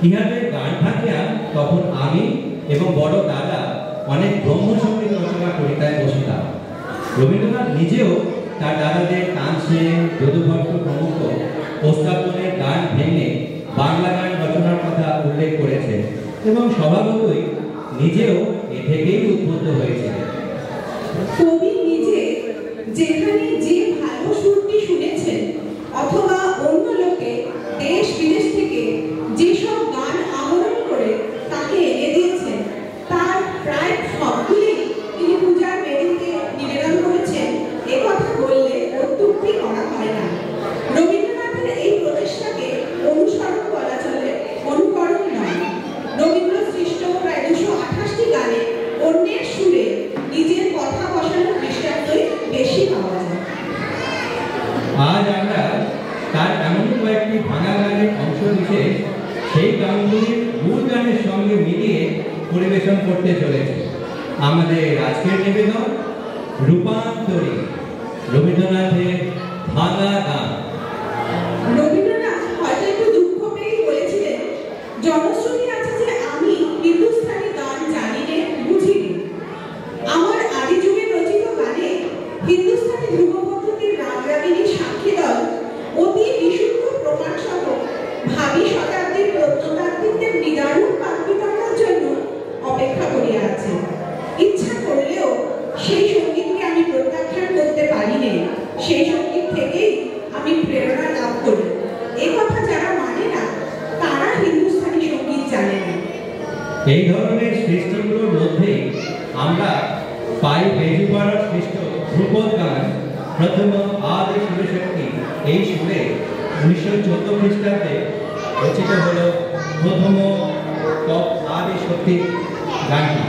ইহাদের গান থাকিয়া তখন আমি এবং বড় দাদা অনেক ব্রহ্মসঙ্গীত রচনা করিতায় বসিতাম। রবীন্দ্রনাথ নিজেও তার দাদাদের তানসেন, যদুভট্ট প্রমুখ প্রস্তাবনের গান ভেঙে বাংলা গান রচনার কথা উল্লেখ করেছে এবং স্বভাবতই নিজেও এ থেকেই উদ্বুদ্ধ হয়েছিলেন। কবি নিজে যেখানে যে ভালো সুরটি শুনেছেন অথবা অন্য লোকে দেশ বিদেশ থেকে যেসব গান আহরণ করে তাকে এনে দিয়েছেন তার প্রায় সবগুলি তিনি পূজার বেদিতে নিবেদন করেছেন, একথা বললে অত্যুক্তি করা হয় না। রবীন্দ্রনাথের এই প্রচেষ্টাকে অনুসরণ বলা চলে, অনুকরণ নয়। রবীন্দ্র সৃষ্ট প্রায় 228টি গানে অন্যের সুরে নিজের কথা বসানোর দৃষ্টান্তই বেশি পাওয়া যায়। আজ আমরা তার এমন কয়েকটি ভাঙা গানের অংশ বিশেষ সেই গানগুলির মূল গানের সঙ্গে মিলিয়ে পরিবেশন করতে চলেছে। আমাদের আজকের নিবেদন রূপান্তরী, রবীন্দ্রনাথের ভাঙা গান। রবীন্দ্রনাথ হয়তো একটু দুঃখ পেয়ে বলেছিলেন, জনশ্রুতি আছে যে আমি হিন্দুস্তানি গান জানি নে, বুঝিনি। আমার আদি যুগে রচিত গানে হিন্দুস্তানি ধ্রুব পদ্ধতির রাগরাগিনী সাক্ষী দল অতি বিশুদ্ধ প্রমাণ সহ ভাবি শতাব্দীর প্রত্নতাত্ত্বিকদের নিদারুণ বাকবিতণ্ডার জন্য অপেক্ষা করিয়া আছে। ইচ্ছা করলেও সেই সঙ্গীতকে আমি প্রত্যাখ্যান করতে পারি নে। সেই সঙ্গীত থেকেই আমি প্রেরণা লাভ করি। এই কথা যারা মানে না তারা হিন্দুস্তানি সঙ্গীত জানে না। এই ধরনের সৃষ্টিগুলোর মধ্যে আমরা পাই বেজুপাড়ার সৃষ্ট ধ্রুপদ গান। প্রথম আদি সুরেশক্তি এই সুরে 1914 খ্রিস্টাব্দে রচিত হল প্রথম আদি শক্তি গানটি।